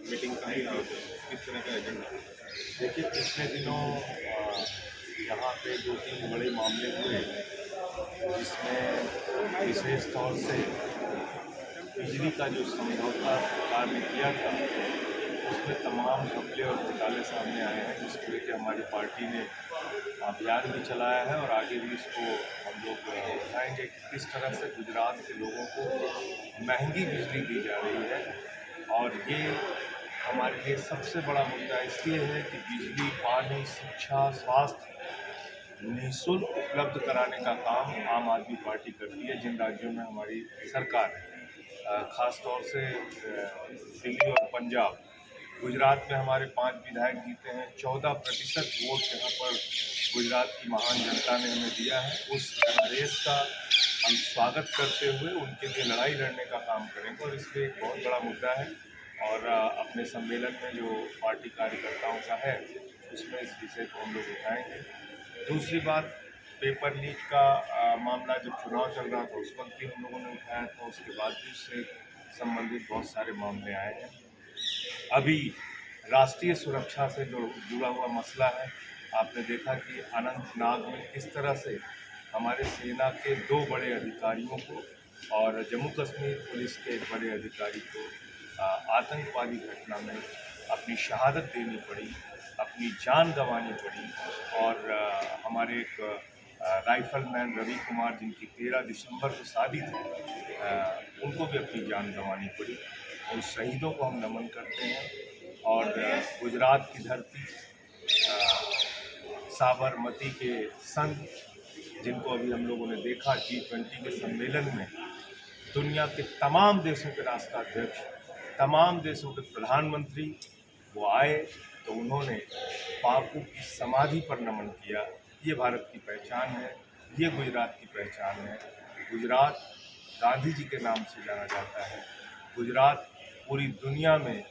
Meeting का ही किस तरह का एजेंडा? देखिए, पिछले दिनों यहाँ पे 2-3 बड़े मामले हुए जिसमें विशेष तौर से बिजली का जो समझौता सरकार ने किया था उसमें तमाम घपले और घोटाले सामने आए हैं, जिसको लेकर हमारी पार्टी ने अभियान भी चलाया है और आगे भी इसको हम लोग दिखाएंगे कि किस तरह से गुजरात के लोगों को महंगी बिजली दी जा रही है। और ये हमारे लिए सबसे बड़ा मुद्दा इसलिए है कि बिजली, पानी, शिक्षा, स्वास्थ्य निःशुल्क उपलब्ध कराने का काम आम आदमी पार्टी करती है जिन राज्यों में हमारी सरकार है। ख़ास तौर से दिल्ली और पंजाब, गुजरात में हमारे 5 विधायक जीते हैं। 14% वोट जहाँ पर गुजरात की महान जनता ने हमें दिया है, उस जनादेश का हम स्वागत करते हुए उनके लिए लड़ाई लड़ने का काम करेंगे और इसलिए एक बहुत बड़ा मुद्दा है। और अपने सम्मेलन में जो पार्टी कार्यकर्ताओं का है उसमें इस विषय को हम लोग उठाएंगे। दूसरी बात, पेपर लीक का मामला जब चुनाव चल रहा था उस वक्त भी हम लोगों ने उठाया था, उसके बाद भी उससे संबंधित बहुत सारे मामले आए हैं। अभी राष्ट्रीय सुरक्षा से जो जुड़ा हुआ मसला है, आपने देखा कि अनंतनाग में किस तरह से हमारे सेना के 2 बड़े अधिकारियों को और जम्मू कश्मीर पुलिस के एक बड़े अधिकारी को आतंकवादी घटना में अपनी शहादत देनी पड़ी, अपनी जान गंवानी पड़ी। और हमारे एक राइफलमैन रवि कुमार, जिनकी 13 दिसंबर को शादी थी, उनको भी अपनी जान गंवानी पड़ी। उन शहीदों को हम नमन करते हैं। और गुजरात की धरती, साबरमती के संत, जिनको अभी हम लोगों ने देखा G20 के सम्मेलन में, दुनिया के तमाम देशों के राष्ट्राध्यक्ष, तमाम देशों के प्रधानमंत्री वो आए तो उन्होंने बापू की समाधि पर नमन किया। ये भारत की पहचान है, ये गुजरात की पहचान है। गुजरात गांधी जी के नाम से जाना जाता है। गुजरात पूरी दुनिया में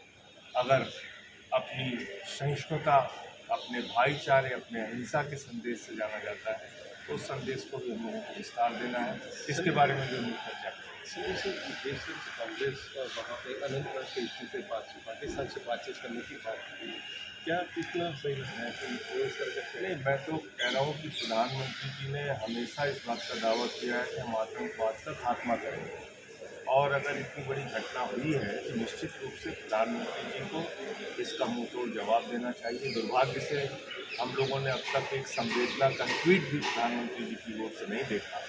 अगर अपनी सहिष्णुता, अपने भाईचारे, अपने अहिंसा के संदेश से जाना जाता है, तो उस संदेश को भी हम लोगों को विस्तार देना है। इसके बारे में भी हम चर्चा करें। देश से कांग्रेस का वहाँ पे अनंतनाग के इश्यू से पाकिस्तान से बातचीत करने की बात की, क्या कितना सही है कि इस तरह से? नहीं, मैं तो कह रहा हूँ कि प्रधानमंत्री जी ने हमेशा इस बात का दावा किया है कि हम आतंकवाद का खात्मा करेंगे। और अगर इतनी बड़ी घटना हुई है तो निश्चित रूप से प्रधानमंत्री जी को इसका मुंहतोड़ जवाब देना चाहिए। दुर्भाग्य से हम लोगों ने अब तक एक संवेदना का ट्वीट भी प्रधानमंत्री जी की ओर से नहीं देखा।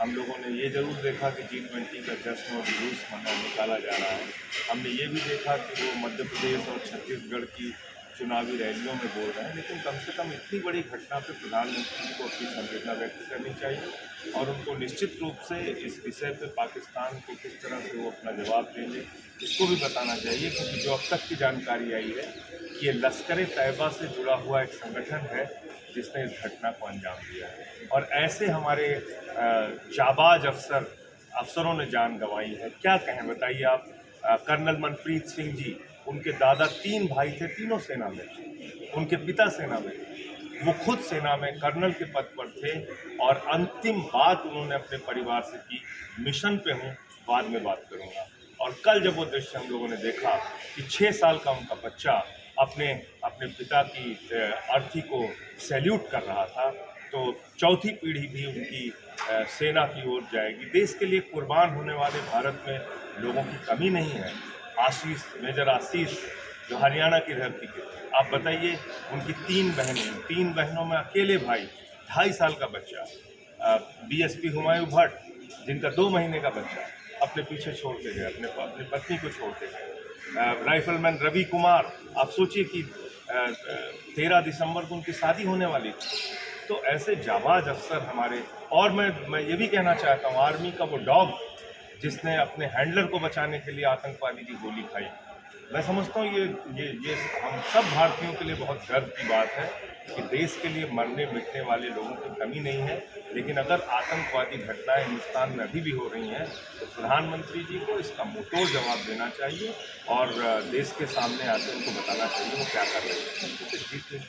हम लोगों ने ये ज़रूर देखा कि G20 का जश्न और जुलूस निकाला जा रहा है। हमने ये भी देखा कि वो मध्य प्रदेश और छत्तीसगढ़ की चुनावी रैलियों में बोल रहे हैं, लेकिन कम से कम इतनी बड़ी घटना पर प्रधानमंत्री जी को अपनी संवेदना व्यक्त करनी चाहिए और उनको निश्चित रूप से इस विषय पे पाकिस्तान को किस तरह से वो अपना जवाब देंगे इसको भी बताना चाहिए। क्योंकि जो अब तक की जानकारी आई है कि ये लश्कर-ए-तैयबा से जुड़ा हुआ एक संगठन है जिसने इस घटना को अंजाम दिया है। और ऐसे हमारे जाबाज अफसरों ने जान गंवाई है। क्या कहें, बताइए आप। कर्नल मनप्रीत सिंह जी, उनके दादा 3 भाई थे, तीनों सेना में थे, उनके पिता सेना में थे, वो खुद सेना में कर्नल के पद पर थे और अंतिम बात उन्होंने अपने परिवार से की, मिशन पे हूँ, बाद में बात करूँगा। और कल जब वो दृश्य हम लोगों ने देखा कि 6 साल का उनका बच्चा अपने पिता की अर्थी को सैल्यूट कर रहा था, तो चौथी पीढ़ी भी उनकी सेना की ओर जाएगी। देश के लिए कुर्बान होने वाले भारत में लोगों की कमी नहीं है। आशीष, मेजर आशीष, जो हरियाणा की धरती के थे, आप बताइए, उनकी 3 बहनें, 3 बहनों में अकेले भाई, 2.5 साल का बच्चा, BSP हुमायूं भट्ट, जिनका 2 महीने का बच्चा, अपने पीछे छोड़ के गए, अपनी पत्नी को छोड़ के गए। राइफलमैन रवि कुमार, आप सोचिए कि 13 दिसंबर को उनकी शादी होने वाली थी। तो ऐसे जाबाज अफसर हमारे। और मैं ये भी कहना चाहता हूँ, आर्मी का वो डॉग जिसने अपने हैंडलर को बचाने के लिए आतंकवादी की गोली खाई, मैं समझता हूँ ये हम सब भारतीयों के लिए बहुत गर्व की बात है कि देश के लिए मरने मिटने वाले लोगों की कमी नहीं है। लेकिन अगर आतंकवादी घटनाएं हिंदुस्तान में अभी भी हो रही हैं तो प्रधानमंत्री जी को इसका मुंहतोड़ जवाब देना चाहिए और देश के सामने आकर उनको बताना चाहिए वो क्या कर रहे हैं।